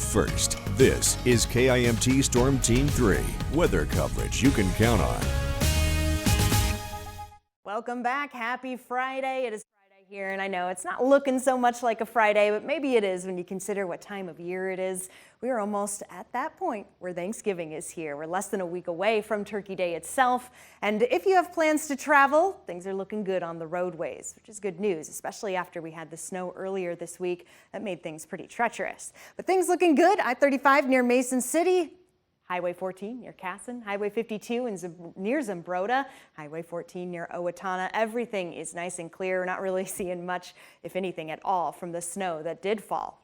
first. This is KIMT Storm Team 3, weather coverage you can count on. Welcome back. Happy Friday. It is Friday here, and I know it's not looking so much like a Friday, but maybe it is when you consider what time of year it is. We are almost at that point where Thanksgiving is here. We're less than a week away from Turkey Day itself, and if you have plans to travel, things are looking good on the roadways, which is good news, especially after we had the snow earlier this week that made things pretty treacherous. But things looking good. I-35 near Mason City, Highway 14 near Casson, Highway 52 near Zumbrota, Highway 14 near Owatonna. Everything is nice and clear. We're not really seeing much, if anything at all, from the snow that did fall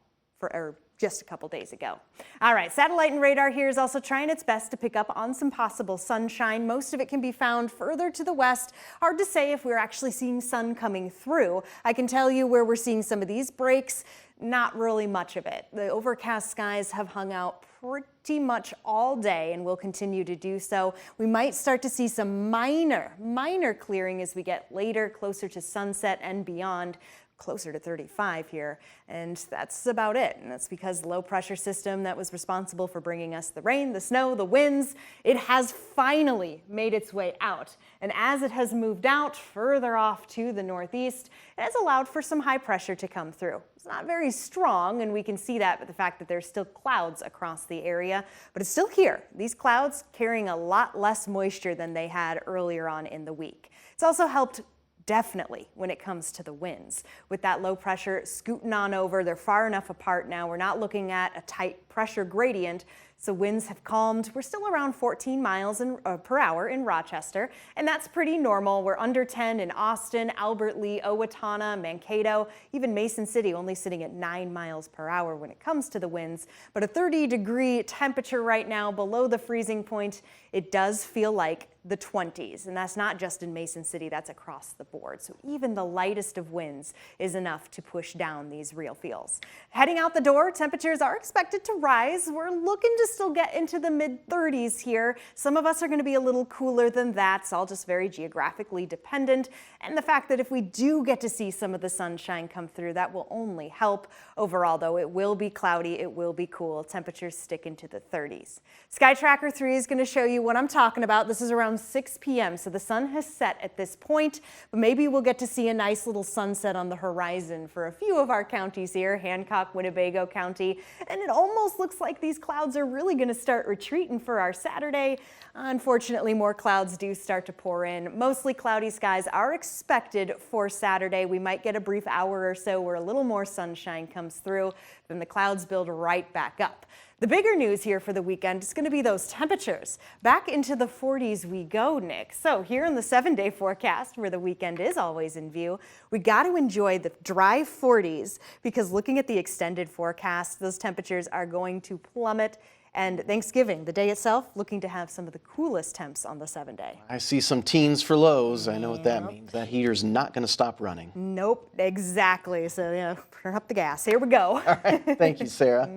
just a couple days ago. All right, satellite and radar here is also trying its best to pick up on some possible sunshine. Most of it can be found further to the west. Hard to say if we're actually seeing sun coming through. I can tell you where we're seeing some of these breaks. Not really much of it. The overcast skies have hung out pretty much all day and will continue to do so. We might start to see some minor clearing as we get later, closer to sunset and beyond. Closer to 35 here, and that's about it. And that's because the low pressure system that was responsible for bringing us the rain, the snow, the winds, it has finally made its way out. And as it has moved out further off to the northeast, it has allowed for some high pressure to come through. It's not very strong, and we can see that with the fact that there's still clouds across the area, but it's still here. These clouds carrying a lot less moisture than they had earlier on in the week. It's also helped definitely when it comes to the winds. With that low pressure scooting on over, they're far enough apart now. We're not looking at a tight pressure gradient, so winds have calmed. We're still around 14 miles per hour in Rochester, and that's pretty normal. We're under 10 in Austin, Albert Lee, Owatonna, Mankato, even Mason City only sitting at 9 miles per hour when it comes to the winds. But a 30-degree temperature right now below the freezing point. It does feel like the 20s, and that's not just in Mason City, that's across the board. So even the lightest of winds is enough to push down these real feels. Heading out the door, temperatures are expected to rise. We're looking to still get into the mid-30s here. Some of us are going to be a little cooler than that. It's all just very geographically dependent. And the fact that if we do get to see some of the sunshine come through, that will only help. Overall, though, it will be cloudy, it will be cool. Temperatures stick into the 30s. Sky Tracker 3 is going to show you what I'm talking about. This is around 6 p.m., so the sun has set at this point, but maybe we'll get to see a nice little sunset on the horizon for a few of our counties here, Hancock, Winnebago County, and it almost looks like these clouds are really going to start retreating for our Saturday. Unfortunately, more clouds do start to pour in. Mostly cloudy skies are expected for Saturday. We might get a brief hour or so where a little more sunshine comes through, then the clouds build right back up. The bigger news here for the weekend is going to be those temperatures. Back into the 40s we go, Nick. So here in the 7-day forecast, where the weekend is always in view, we got to enjoy the dry 40s because looking at the extended forecast, those temperatures are going to plummet. And Thanksgiving, the day itself, looking to have some of the coolest temps on the 7-day. I see some teens for lows. I know what that means. That heater's not going to stop running. Nope, exactly. So, turn up the gas. Here we go. All right. Thank you, Sarah.